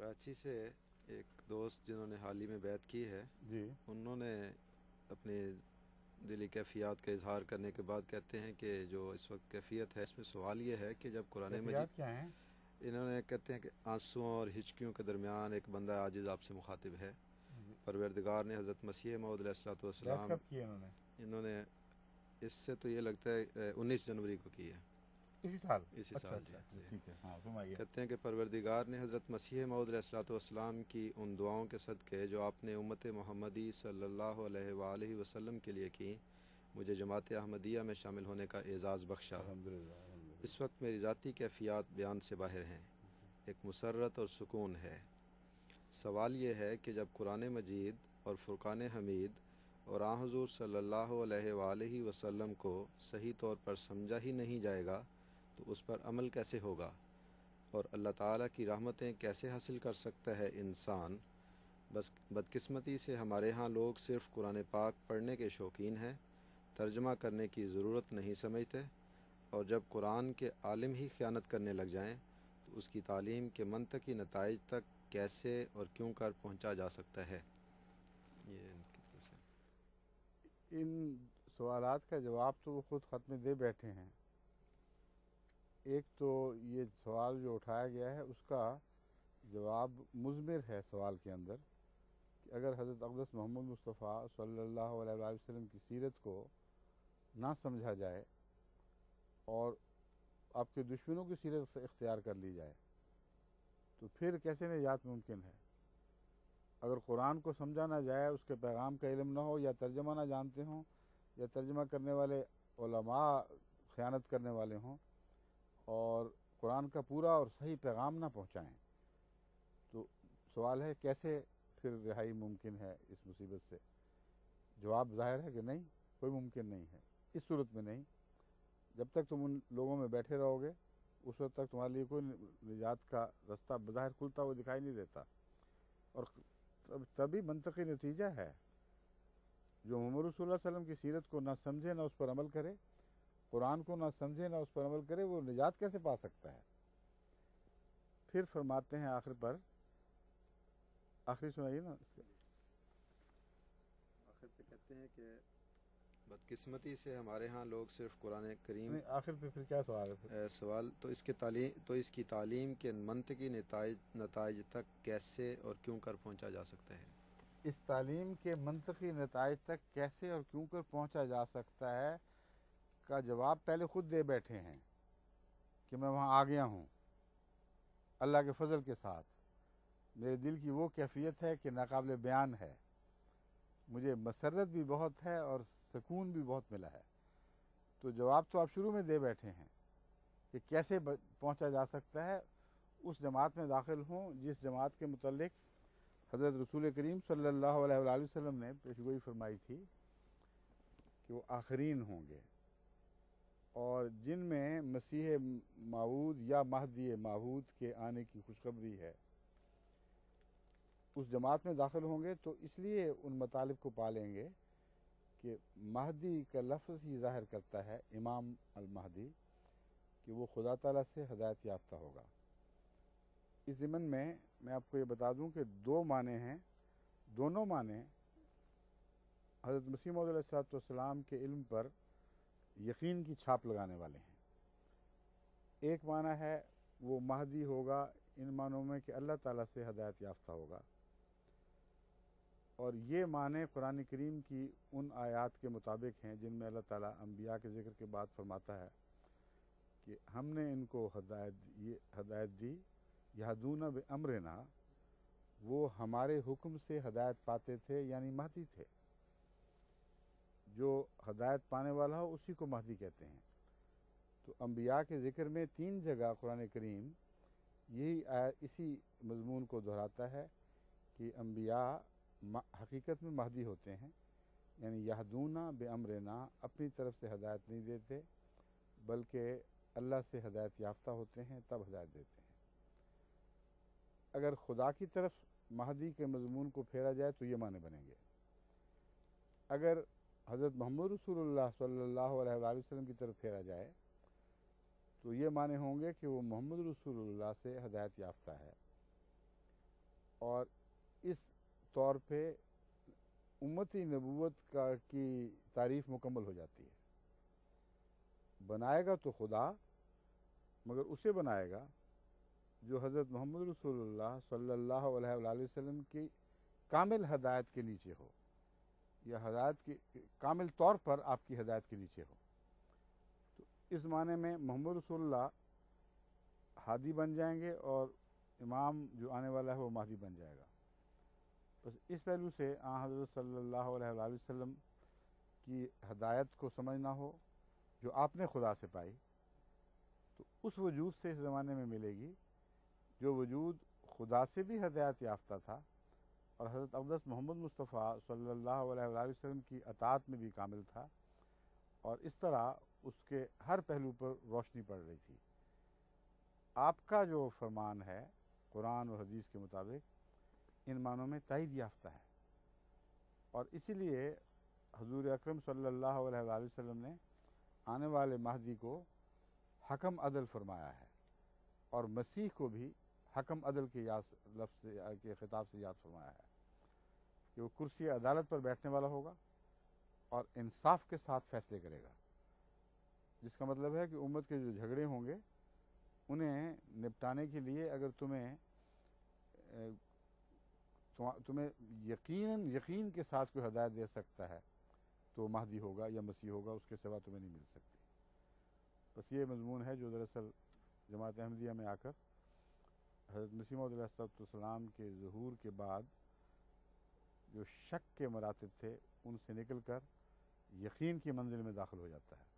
کراچی سے ایک دوست جنہوں نے حال ہی میں بیعت کی ہے، جی انہوں نے اپنے دلی کیفیات کا اظہار کرنے کے بعد کہتے ہیں کہ جو اس وقت کیفیت ہے اس میں سوال یہ ہے کہ جب قرآن مجید، کیفیات کیا ہیں؟ انہوں نے کہتے ہیں کہ آنسوؤں اور ہچکیوں کے درمیان ایک بندہ عاجز آپ سے مخاطب ہے۔ جی پروردگار نے حضرت مسیح موعود علیہ الصلوۃ بیعت والسلام، کب کی ہے انہوں نے؟ انہوں نے اس سے تو یہ لگتا ہے 19 جنوری کو کی ہے، اسی سال؟ اسی اچھا سال۔ اچھا اچھا، جی ٹھیک ہے، ہاں فرمائیے۔ کہتے ہیں کہ پروردگار نے حضرت مسیح موعود علیہ الصلوۃ والسلام کی ان دعاؤں کے صدقے جو آپ نے امت محمدی صلی اللہ علیہ وآلہ وسلم کے لیے کی، مجھے جماعت احمدیہ میں شامل ہونے کا اعزاز بخشا۔ الحمدللہ الحمدللہ۔ اس وقت میری ذاتی کیفیات بیان سے باہر ہیں، ایک مسرت اور سکون ہے۔ سوال یہ ہے کہ جب قرآن مجید اور فرقان حمید اور آن حضور صلی اللہ علیہ وآلہ وسلم کو صحیح طور پر سمجھا ہی نہیں جائے گا تو اس پر عمل کیسے ہوگا، اور اللہ تعالیٰ کی رحمتیں کیسے حاصل کر سکتا ہے انسان؟ بس بدقسمتی سے ہمارے ہاں لوگ صرف قرآن پاک پڑھنے کے شوقین ہیں، ترجمہ کرنے کی ضرورت نہیں سمجھتے، اور جب قرآن کے عالم ہی خیانت کرنے لگ جائیں تو اس کی تعلیم کے منطقی نتائج تک کیسے اور کیوں کر پہنچا جا سکتا ہے؟ یہ ان کی طرف سے۔ ان سوالات کا جواب تو وہ خود خط میں دے بیٹھے ہیں۔ ایک تو یہ سوال جو اٹھایا گیا ہے اس کا جواب مضمر ہے سوال کے اندر، کہ اگر حضرت اقدس محمد مصطفیٰ صلی اللہ علیہ وآلہ وسلم کی سیرت کو نہ سمجھا جائے اور آپ کے دشمنوں کی سیرت اختیار کر لی جائے تو پھر کیسے نجات ممکن ہے؟ اگر قرآن کو سمجھا نہ جائے، اس کے پیغام کا علم نہ ہو، یا ترجمہ نہ جانتے ہوں، یا ترجمہ کرنے والے علماء خیانت کرنے والے ہوں اور قرآن کا پورا اور صحیح پیغام نہ پہنچائیں، تو سوال ہے کیسے پھر رہائی ممکن ہے اس مصیبت سے؟ جواب ظاہر ہے کہ نہیں، کوئی ممکن نہیں ہے، اس صورت میں نہیں۔ جب تک تم ان لوگوں میں بیٹھے رہو گے اس وقت تک تمہارے لیے کوئی نجات کا رستہ بظاہر کھلتا ہوا دکھائی نہیں دیتا، اور تبھی منطقی نتیجہ ہے جو محمد رسول اللہ علیہ وسلم کی سیرت کو نہ سمجھے نہ اس پر عمل کرے، قرآن کو نہ سمجھے نہ اس پر عمل کرے، وہ نجات کیسے پا سکتا ہے؟ پھر فرماتے ہیں آخر پر، آخری سنائیے نا اس کے۔ آخر پہ کہتے ہیں کہ بدقسمتی سے ہمارے ہاں لوگ صرف قرآن کریم، آخر پہ پھر کیا سوال ہے پھر؟ سوال تو اس کی تعلیم کے منطقی نتائج تک کیسے اور کیوں کر پہنچا جا سکتا ہے؟ اس تعلیم کے منطقی نتائج تک کیسے اور کیوں کر پہنچا جا سکتا ہے کا جواب پہلے خود دے بیٹھے ہیں کہ میں وہاں آ گیا ہوں اللہ کے فضل کے ساتھ۔ میرے دل کی وہ کیفیت ہے کہ ناقابل بیان ہے، مجھے مسرت بھی بہت ہے اور سکون بھی بہت ملا ہے۔ تو جواب تو آپ شروع میں دے بیٹھے ہیں کہ کیسے پہنچا جا سکتا ہے۔ اس جماعت میں داخل ہوں جس جماعت کے متعلق حضرت رسول کریم صلی اللہ علیہ وآلہ وسلم نے پیشگوئی فرمائی تھی کہ وہ آخرین ہوں گے، اور جن میں مسیح موعود یا مہدی موعود کے آنے کی خوشخبری ہے، اس جماعت میں داخل ہوں گے تو اس لیے ان مطالب کو پالیں گے کہ مہدی کا لفظ ہی ظاہر کرتا ہے، امام المہدی، کہ وہ خدا تعالیٰ سے ہدایت یافتہ ہوگا۔ اس ضمن میں آپ کو یہ بتا دوں کہ دو معنی ہیں، دونوں معنی حضرت مسیح موعود علیہ الصلوۃ والسلام کے علم پر یقین کی چھاپ لگانے والے ہیں۔ ایک معنی ہے وہ مہدی ہوگا ان معنوں میں کہ اللہ تعالیٰ سے ہدایت یافتہ ہوگا، اور یہ معنی قرآن کریم کی ان آیات کے مطابق ہیں جن میں اللہ تعالیٰ انبیاء کے ذکر کے بعد فرماتا ہے کہ ہم نے ان کو ہدایت دی، یہدون بامرنا، وہ ہمارے حکم سے ہدایت پاتے تھے، یعنی مہدی تھے۔ جو ہدایت پانے والا ہو اسی کو مہدی کہتے ہیں۔ تو انبیاء کے ذکر میں 3 جگہ قرآن کریم اسی مضمون کو دہراتا ہے کہ انبیاء حقیقت میں مہدی ہوتے ہیں، یعنی یہدون بامرنا، اپنی طرف سے ہدایت نہیں دیتے بلکہ اللہ سے ہدایت یافتہ ہوتے ہیں، تب ہدایت دیتے ہیں۔ اگر خدا کی طرف مہدی کے مضمون کو پھیرا جائے تو یہ معنی بنیں گے۔ اگر حضرت محمد رسول اللہ صلی اللہ علیہ وآلہ وسلم کی طرف پھیرا جائے تو یہ معنی ہوں گے کہ وہ محمد رسول اللہ سے ہدایت یافتہ ہے۔ اور اس طور پہ امتی نبوت کی تعریف مکمل ہو جاتی ہے۔ بنائے گا تو خدا، مگر اسے بنائے گا جو حضرت محمد رسول اللہ صلی اللہ علیہ وآلہ وسلم کی کامل ہدایت کے نیچے ہو، یا ہدایت کی کامل طور پر آپ کی ہدایت کے نیچے ہو۔ تو اس معنی میں محمد رسول اللہ ہادی بن جائیں گے اور امام جو آنے والا ہے وہ مہدی بن جائے گا۔ بس اس پہلو سے حضرت صلی اللہ علیہ وآلہ وسلم کی ہدایت کو سمجھنا ہو جو آپ نے خدا سے پائی، تو اس وجود سے اس زمانے میں ملے گی جو وجود خدا سے بھی ہدایت یافتہ تھا اور حضرت اقدس محمد مصطفیٰ صلی اللہ علیہ وآلہ وسلم کی اطاعت میں بھی کامل تھا، اور اس طرح اس کے ہر پہلو پر روشنی پڑ رہی تھی۔ آپ کا جو فرمان ہے قرآن اور حدیث کے مطابق ان معنوں میں تائید یافتہ ہے، اور اسی لیے حضور اکرم صلی اللہ علیہ وآلہ وسلم نے آنے والے مہدی کو حکم عدل فرمایا ہے، اور مسیح کو بھی حکم عدل کے لفظ کے خطاب سے یاد فرمایا ہے کہ وہ کرسی عدالت پر بیٹھنے والا ہوگا اور انصاف کے ساتھ فیصلے کرے گا، جس کا مطلب ہے کہ امت کے جو جھگڑے ہوں گے انہیں نپٹانے کے لیے اگر تمہیں یقین کے ساتھ کوئی ہدایت دے سکتا ہے تو وہ مہدی ہوگا یا مسیح ہوگا، اس کے سوا تمہیں نہیں مل سکتی۔ بس یہ مضمون ہے جو دراصل جماعت احمدیہ میں آ کر حضرت مسیح موعود علیہ السلام کے ظہور کے بعد جو شک کے مراتب تھے ان سے نکل کر یقین کی منزل میں داخل ہو جاتا ہے۔